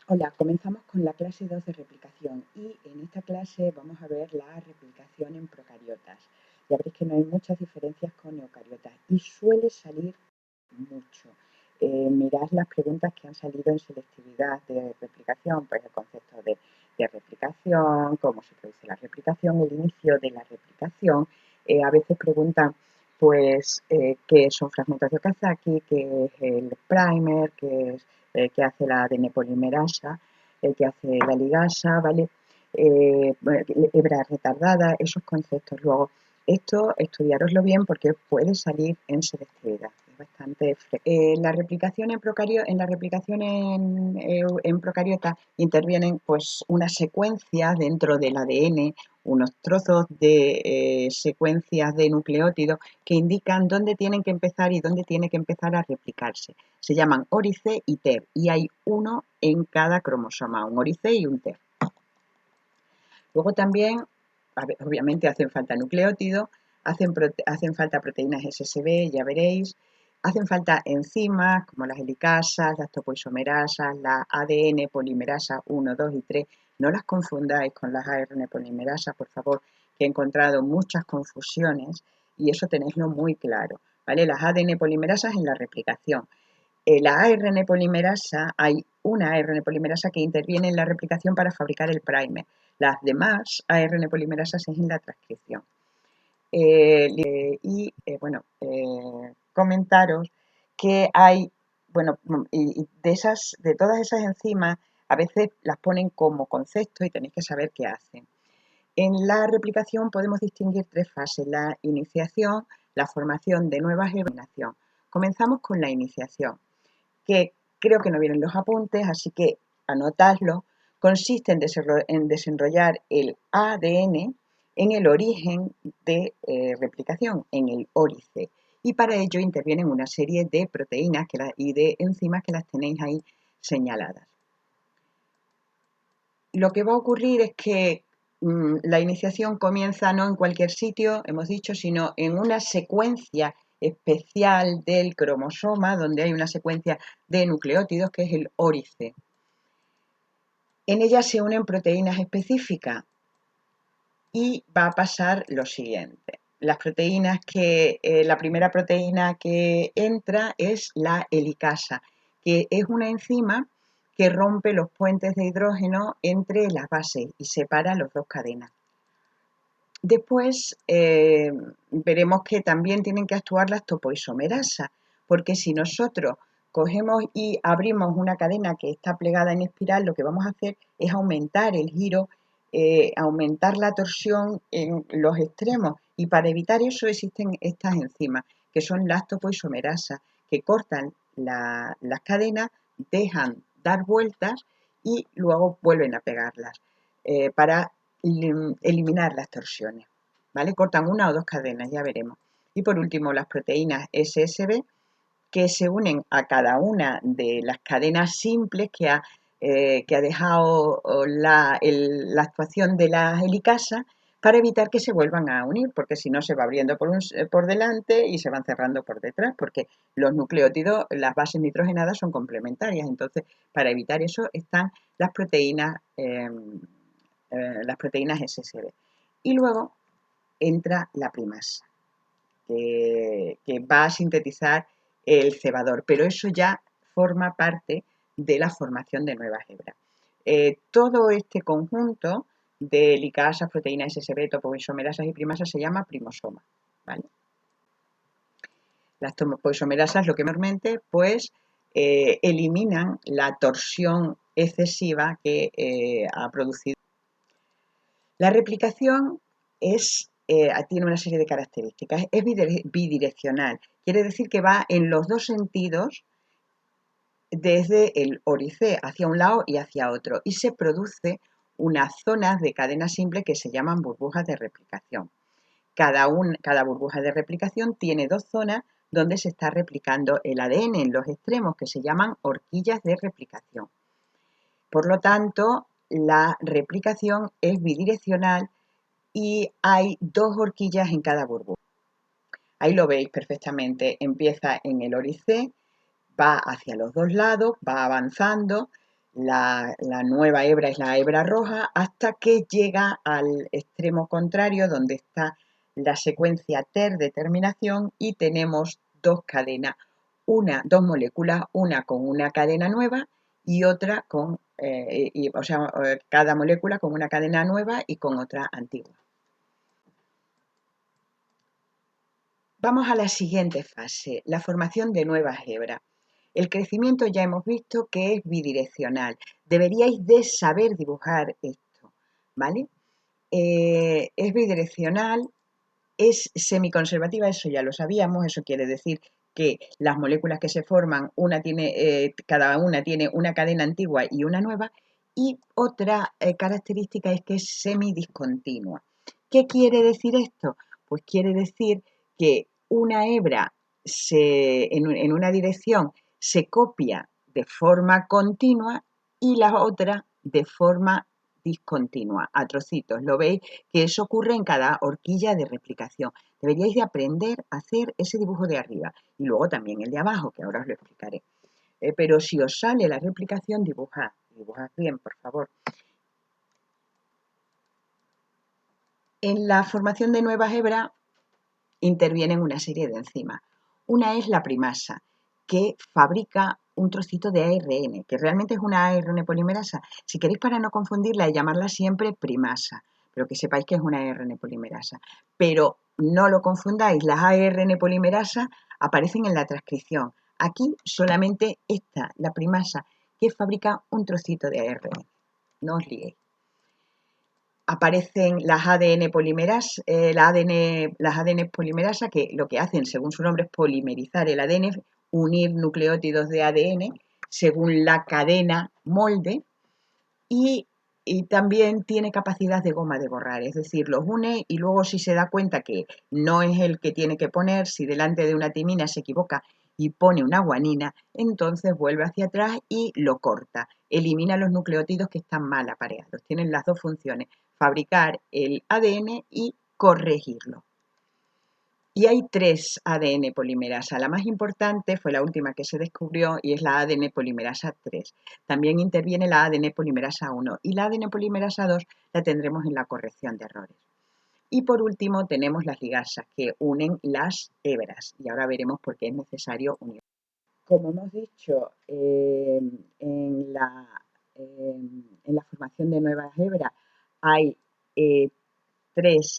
Hola, comenzamos con la clase 2 de replicación y en esta clase vamos a ver la replicación en procariotas. Ya veréis que no hay muchas diferencias con eucariotas y suele salir mucho. Mirad las preguntas que han salido en selectividad de replicación, pues el concepto de replicación, cómo se produce la replicación, el inicio de la replicación. A veces preguntan pues qué son fragmentos de Okazaki, qué es el primer, qué hace la ADN polimerasa, qué hace la ligasa, ¿vale? Hebra retardada, esos conceptos. Luego, esto estudiaroslo bien porque puede salir en selectividad. Es bastante la replicación en la replicación en procariota intervienen pues una secuencia dentro del ADN, unos trozos de secuencias de nucleótidos que indican dónde tienen que empezar y dónde tiene que empezar a replicarse. Se llaman órice y TER y hay uno en cada cromosoma, un órice y un TER. Luego también, obviamente, hacen falta nucleótidos, hacen falta proteínas SSB, ya veréis, hacen falta enzimas como las helicasas, las topoisomerasas, la ADN polimerasa 1, 2 y 3. No las confundáis con las ARN polimerasas, por favor, que he encontrado muchas confusiones y eso tenéislo muy claro, ¿vale? Las ADN polimerasas en la replicación. La ARN polimerasa, hay una ARN polimerasa que interviene en la replicación para fabricar el primer. Las demás ARN polimerasas es en la transcripción. Comentaros que hay, bueno, y de todas esas enzimas, a veces las ponen como concepto y tenéis que saber qué hacen. En la replicación podemos distinguir tres fases: la iniciación, la formación de nuevas y la terminación. Comenzamos con la iniciación, que creo que no vienen los apuntes, así que anotadlo. Consiste en desenrollar el ADN en el origen de replicación, en el órice. Y para ello intervienen una serie de proteínas y de enzimas que las tenéis ahí señaladas. Lo que va a ocurrir es que la iniciación comienza no en cualquier sitio, hemos dicho, sino en una secuencia especial del cromosoma, donde hay una secuencia de nucleótidos que es el órice. En ella se unen proteínas específicas y va a pasar lo siguiente. Las proteínas la primera proteína que entra es la helicasa, que es una enzima que rompe los puentes de hidrógeno entre las bases y separa las dos cadenas. Después veremos que también tienen que actuar las topoisomerasas, porque si nosotros cogemos y abrimos una cadena que está plegada en espiral, lo que vamos a hacer es aumentar el giro, aumentar la torsión en los extremos, y para evitar eso existen estas enzimas, que son las topoisomerasas, que cortan las cadenas, dejan dar vueltas y luego vuelven a pegarlas para eliminar las torsiones, ¿vale? Cortan una o dos cadenas, ya veremos. Y por último, las proteínas SSB, que se unen a cada una de las cadenas simples que ha dejado la actuación de la helicasa, para evitar que se vuelvan a unir, porque si no se va abriendo por delante y se van cerrando por detrás, porque los nucleótidos, las bases nitrogenadas son complementarias. Entonces, para evitar eso están las proteínas SSB. Y luego entra la primasa, que va a sintetizar el cebador, pero eso ya forma parte de la formación de nuevas hebras. Todo este conjunto de licasas, proteínas SSB, topoisomerasas y primasas se llama primosoma, ¿vale? Las topoisomerasas, lo que normalmente, pues, eliminan la torsión excesiva que ha producido. La replicación tiene una serie de características. Es bidireccional, quiere decir que va en los dos sentidos, desde el órice hacia un lado y hacia otro, y se produce unas zonas de cadena simple que se llaman burbujas de replicación. Cada burbuja de replicación tiene dos zonas donde se está replicando el ADN en los extremos, que se llaman horquillas de replicación. Por lo tanto, la replicación es bidireccional y hay dos horquillas en cada burbuja. Ahí lo veis perfectamente. Empieza en el órice, va hacia los dos lados, va avanzando. la nueva hebra es la hebra roja, hasta que llega al extremo contrario donde está la secuencia ter de terminación y tenemos dos cadenas, dos moléculas, una con una cadena nueva y otra con, cada molécula con una cadena nueva y con otra antigua. Vamos a la siguiente fase, la formación de nuevas hebras. El crecimiento ya hemos visto que es bidireccional. Deberíais de saber dibujar esto, ¿vale? Es bidireccional, es semiconservativa, eso ya lo sabíamos, eso quiere decir que las moléculas que se forman, cada una tiene una cadena antigua y una nueva, y otra característica es que es semidiscontinua. ¿Qué quiere decir esto? Pues quiere decir que una hebra en una dirección se copia de forma continua y la otra de forma discontinua, a trocitos. ¿Lo veis? Que eso ocurre en cada horquilla de replicación. Deberíais de aprender a hacer ese dibujo de arriba y luego también el de abajo, que ahora os lo explicaré. Pero si os sale la replicación, dibujad bien, por favor. En la formación de nuevas hebras intervienen una serie de enzimas. Una es la primasa, que fabrica un trocito de ARN, que realmente es una ARN polimerasa. Si queréis, para no confundirla y llamarla siempre primasa, pero que sepáis que es una ARN polimerasa. Pero no lo confundáis, las ARN polimerasa aparecen en la transcripción. Aquí solamente está la primasa, que fabrica un trocito de ARN. No os liéis. Aparecen las ADN polimerasa, que lo que hacen, según su nombre, es polimerizar el ADN, unir nucleótidos de ADN según la cadena molde, y también tiene capacidad de goma de borrar, es decir, los une y luego, si se da cuenta que no es el que tiene que poner, si delante de una timina se equivoca y pone una guanina, entonces vuelve hacia atrás y lo corta, elimina los nucleótidos que están mal apareados. Tienen las dos funciones, fabricar el ADN y corregirlo. Y hay 3 ADN polimerasa. La más importante fue la última que se descubrió y es la ADN polimerasa 3. También interviene la ADN polimerasa 1 y la ADN polimerasa 2 la tendremos en la corrección de errores. Y por último tenemos las ligasas, que unen las hebras, y ahora veremos por qué es necesario unir. Como hemos dicho, en la formación de nuevas hebras hay 3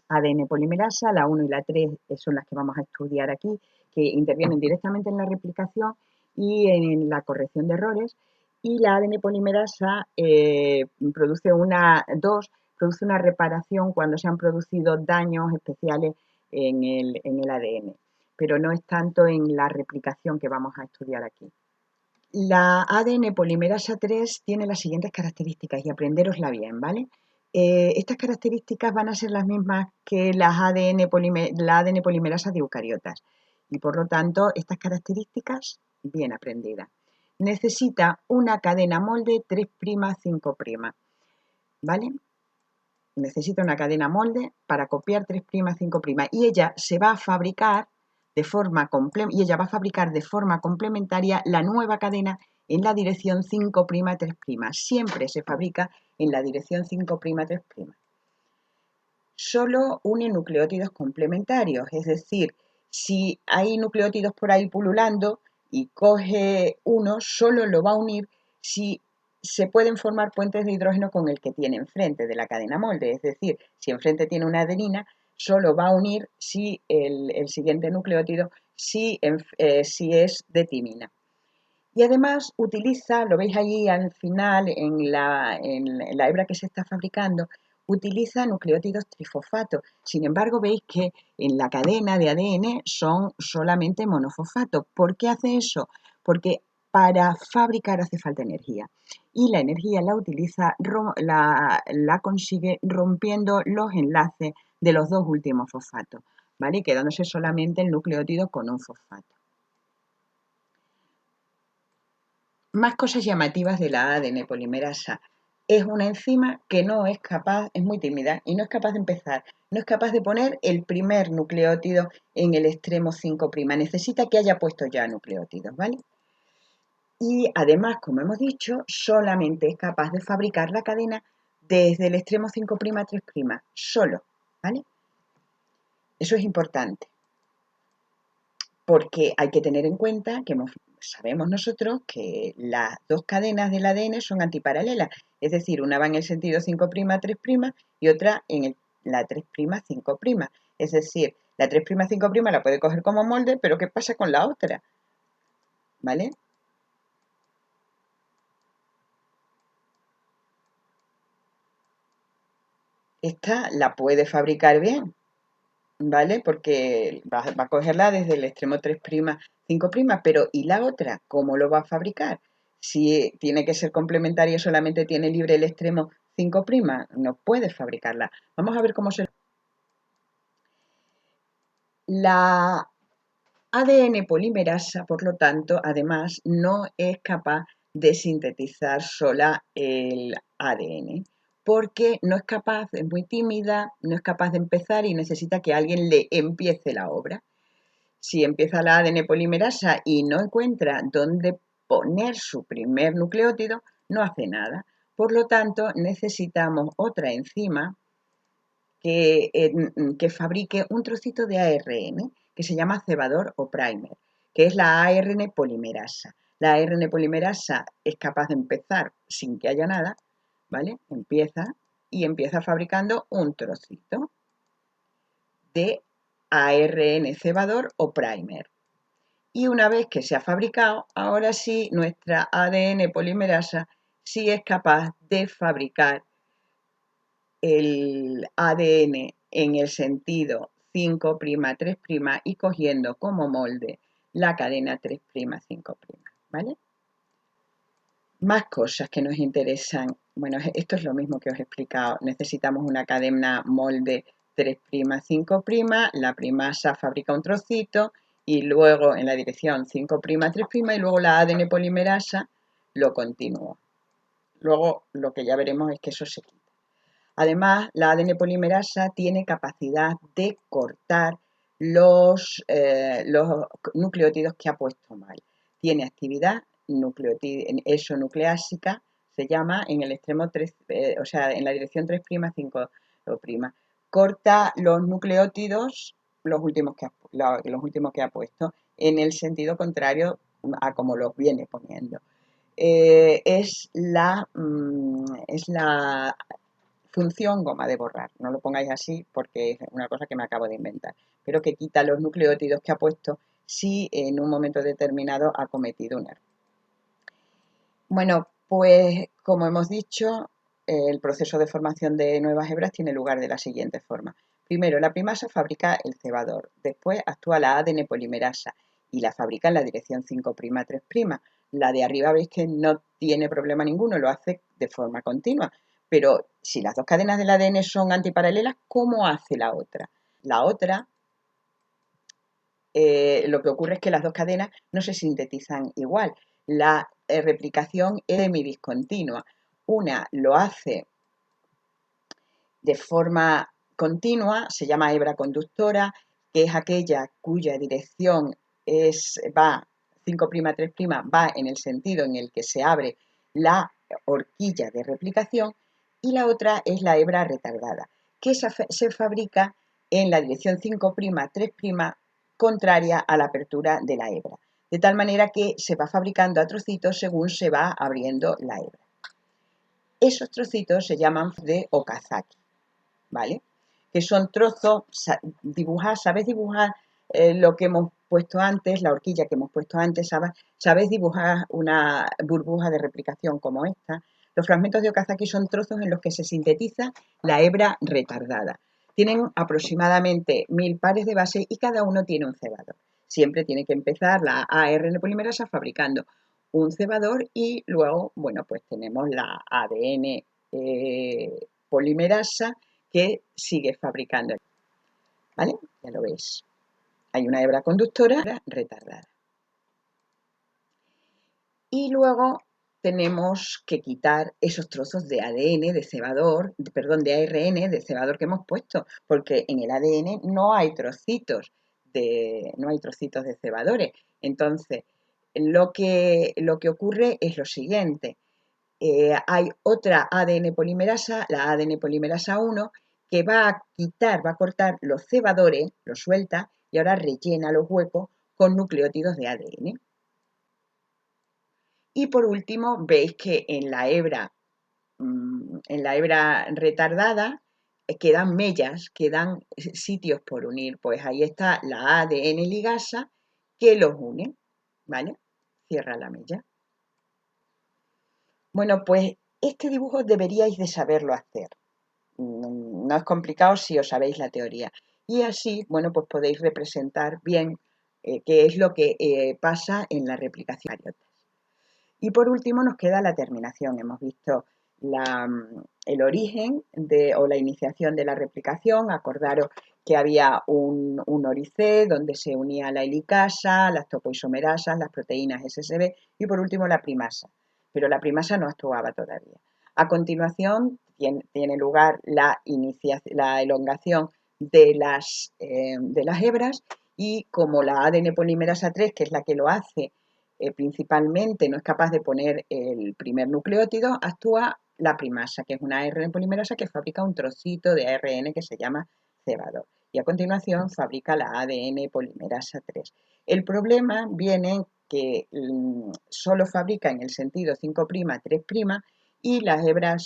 ADN polimerasa, la 1 y la 3 son las que vamos a estudiar aquí, que intervienen directamente en la replicación y en la corrección de errores, y la ADN polimerasa produce una reparación cuando se han producido daños especiales en el ADN, pero no es tanto en la replicación que vamos a estudiar aquí. La ADN polimerasa 3 tiene las siguientes características, y aprendérosla bien, ¿vale? Estas características van a ser las mismas que la ADN polimerasa de eucariotas, y por lo tanto estas características bien aprendidas. Necesita una cadena molde 3', 5', ¿vale? Necesita una cadena molde para copiar 3', 5', y ella va a fabricar de forma complementaria la nueva cadena en la dirección 5', 3'. Siempre se fabrica en la dirección 5', 3'. Solo une nucleótidos complementarios, es decir, si hay nucleótidos por ahí pululando y coge uno, solo lo va a unir si se pueden formar puentes de hidrógeno con el que tiene enfrente de la cadena molde, es decir, si enfrente tiene una adenina, solo va a unir si el siguiente nucleótido si es de timina. Y además utiliza, lo veis allí al final en la hebra que se está fabricando, utiliza nucleótidos trifosfato. Sin embargo, veis que en la cadena de ADN son solamente monofosfato. ¿Por qué hace eso? Porque para fabricar hace falta energía. Y la energía la consigue rompiendo los enlaces de los dos últimos fosfatos, ¿vale? Quedándose solamente el nucleótido con un fosfato. Más cosas llamativas de la ADN polimerasa. Es una enzima que no es capaz, es muy tímida y no es capaz de empezar, no es capaz de poner el primer nucleótido en el extremo 5'. Necesita que haya puesto ya nucleótidos, ¿vale? Y además, como hemos dicho, solamente es capaz de fabricar la cadena desde el extremo 5' a 3', solo, ¿vale? Eso es importante, porque hay que tener en cuenta que sabemos nosotros que las dos cadenas del ADN son antiparalelas, es decir, una va en el sentido 5' a 3' y otra en la 3' 5'. Es decir, la 3' 5' la puede coger como molde, pero ¿qué pasa con la otra? ¿Vale? Esta la puede fabricar bien, ¿vale? Porque va a cogerla desde el extremo 3', 5', pero ¿y la otra? ¿Cómo lo va a fabricar? Si tiene que ser complementaria y solamente tiene libre el extremo 5', no puede fabricarla. Vamos a ver cómo se... La ADN polimerasa, por lo tanto, además, no es capaz de sintetizar sola el ADN, porque no es capaz, es muy tímida, no es capaz de empezar y necesita que alguien le empiece la obra. Si empieza la ADN polimerasa y no encuentra dónde poner su primer nucleótido, no hace nada. Por lo tanto, necesitamos otra enzima que fabrique un trocito de ARN que se llama cebador o primer, que es la ARN polimerasa. La ARN polimerasa es capaz de empezar sin que haya nada, ¿vale? Empieza fabricando un trocito de ARN cebador o primer. Y una vez que se ha fabricado, ahora sí nuestra ADN polimerasa sí es capaz de fabricar el ADN en el sentido 5', 3' y cogiendo como molde la cadena 3', 5', ¿vale? Más cosas que nos interesan. Bueno, esto es lo mismo que os he explicado. Necesitamos una cadena molde 3', 5', la primasa fabrica un trocito y luego en la dirección 5', 3' y luego la ADN polimerasa lo continúa. Luego lo que ya veremos es que eso se quita. Además, la ADN polimerasa tiene capacidad de cortar los nucleótidos que ha puesto mal. Tiene actividad exonucleásica, se llama en el extremo 3, o sea, en la dirección 3', 5'. Corta los nucleótidos, los últimos que ha puesto, en el sentido contrario a como los viene poniendo. Es la función goma de borrar. No lo pongáis así porque es una cosa que me acabo de inventar. Pero que quita los nucleótidos que ha puesto si en un momento determinado ha cometido un error. Bueno, pues como hemos dicho, el proceso de formación de nuevas hebras tiene lugar de la siguiente forma. Primero, la primasa fabrica el cebador. Después actúa la ADN polimerasa y la fabrica en la dirección 5', 3'. La de arriba veis que no tiene problema ninguno, lo hace de forma continua. Pero si las dos cadenas del ADN son antiparalelas, ¿cómo hace la otra? La otra, lo que ocurre es que las dos cadenas no se sintetizan igual. La replicación es semidiscontinua. Una lo hace de forma continua, se llama hebra conductora, que es aquella cuya dirección va 5', 3', va en el sentido en el que se abre la horquilla de replicación, y la otra es la hebra retardada, que se fabrica en la dirección 5', 3', contraria a la apertura de la hebra, de tal manera que se va fabricando a trocitos según se va abriendo la hebra. Esos trocitos se llaman de Okazaki, ¿vale? Que son trozos, ¿sabes dibujar lo que hemos puesto antes, la horquilla que hemos puesto antes? ¿Sabes dibujar una burbuja de replicación como esta? Los fragmentos de Okazaki son trozos en los que se sintetiza la hebra retardada. Tienen aproximadamente 1000 pares de base y cada uno tiene un cebador. Siempre tiene que empezar la ARN polimerasa fabricando un cebador y luego, bueno, pues tenemos la ADN polimerasa que sigue fabricando, ¿vale? Ya lo veis. Hay una hebra conductora retardada. Y luego tenemos que quitar esos trozos de ADN, de cebador, perdón, de ARN, de cebador que hemos puesto, porque en el ADN no hay trocitos de cebadores. Entonces, lo que ocurre es lo siguiente. Hay otra ADN polimerasa, la ADN polimerasa 1, que va a cortar los cebadores, los suelta y ahora rellena los huecos con nucleótidos de ADN. Y por último, veis que en la hebra retardada quedan mellas, quedan sitios por unir. Pues ahí está la ADN ligasa que los une, ¿vale? Cierra la mella. Bueno, pues este dibujo deberíais de saberlo hacer. No es complicado si os sabéis la teoría. Y así, bueno, pues podéis representar bien qué es lo que pasa en la replicación. Y por último nos queda la terminación. Hemos visto el origen o la iniciación de la replicación. Acordaros que había un ORIC donde se unía la helicasa, las topoisomerasas, las proteínas SSB y por último la primasa. Pero la primasa no actuaba todavía. A continuación tiene lugar la elongación de las hebras y como la ADN polimerasa 3, que es la que lo hace, principalmente no es capaz de poner el primer nucleótido, actúa la primasa, que es una ARN polimerasa que fabrica un trocito de ARN que se llama cebador. Y a continuación fabrica la ADN polimerasa 3. El problema viene que solo fabrica en el sentido 5', 3' y las hebras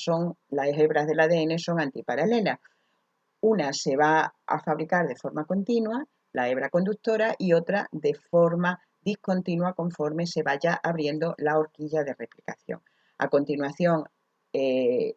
del ADN son antiparalelas. Una se va a fabricar de forma continua, la hebra conductora, y otra de forma discontinua conforme se vaya abriendo la horquilla de replicación. A continuación, y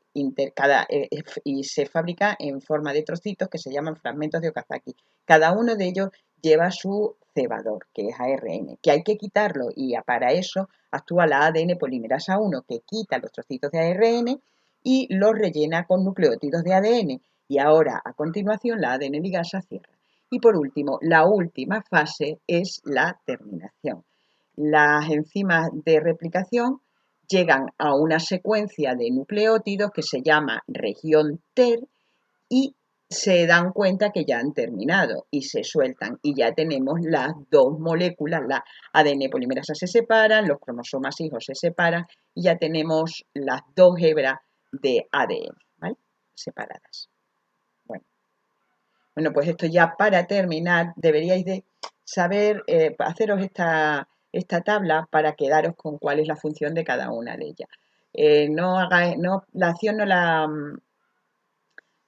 se fabrica en forma de trocitos que se llaman fragmentos de Okazaki. Cada uno de ellos lleva su cebador, que es ARN, que hay que quitarlo y para eso actúa la ADN polimerasa 1, que quita los trocitos de ARN y los rellena con nucleótidos de ADN. Y ahora, a continuación, la ADN ligasa cierra. Y por último, la última fase es la terminación. Las enzimas de replicación llegan a una secuencia de nucleótidos que se llama región TER y se dan cuenta que ya han terminado y se sueltan y ya tenemos las dos moléculas, la ADN polimerasa se separan, los cromosomas hijos se separan y ya tenemos las dos hebras de ADN, ¿vale? Separadas. Bueno, pues esto ya para terminar, deberíais de saber, haceros esta tabla para quedaros con cuál es la función de cada una de ellas. La acción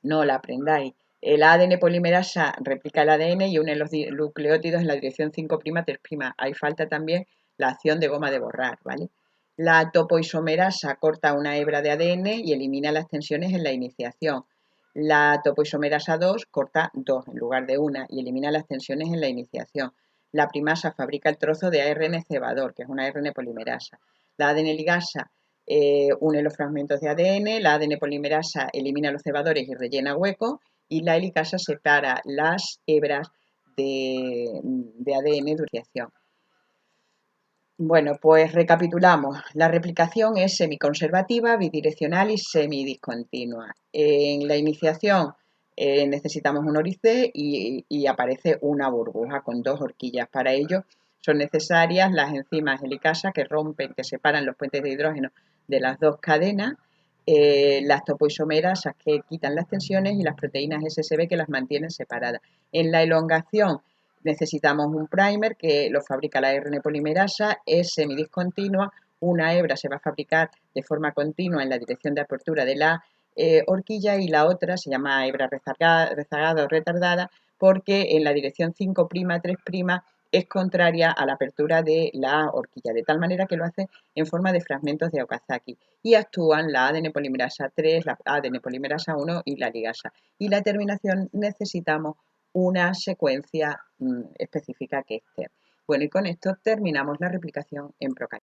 no la aprendáis. El ADN polimerasa replica el ADN y une los nucleótidos en la dirección 5', 3'. Ahí falta también la acción de goma de borrar, ¿vale? La topoisomerasa corta una hebra de ADN y elimina las tensiones en la iniciación. La topoisomerasa 2 corta 2 en lugar de una y elimina las tensiones en la iniciación. La primasa fabrica el trozo de ARN cebador, que es una ARN polimerasa. La ADN ligasa une los fragmentos de ADN, la ADN polimerasa elimina los cebadores y rellena huecos y la helicasa separa las hebras de ADN de reacción. Bueno, pues recapitulamos. La replicación es semiconservativa, bidireccional y semidiscontinua. En la iniciación necesitamos un órice y aparece una burbuja con dos horquillas. Para ello son necesarias las enzimas helicasa que rompen, que separan los puentes de hidrógeno de las dos cadenas, las topoisomerasas que quitan las tensiones y las proteínas SSB que las mantienen separadas. En la elongación necesitamos un primer que lo fabrica la ARN polimerasa, es semidiscontinua, una hebra se va a fabricar de forma continua en la dirección de apertura de la horquilla y la otra se llama hebra rezagada o retardada porque en la dirección 5', 3' es contraria a la apertura de la horquilla, de tal manera que lo hace en forma de fragmentos de Okazaki y actúan la ADN polimerasa 3, la ADN polimerasa 1 y la ligasa. Y la terminación necesitamos una secuencia específica que es TER. Bueno, y con esto terminamos la replicación en procariotas.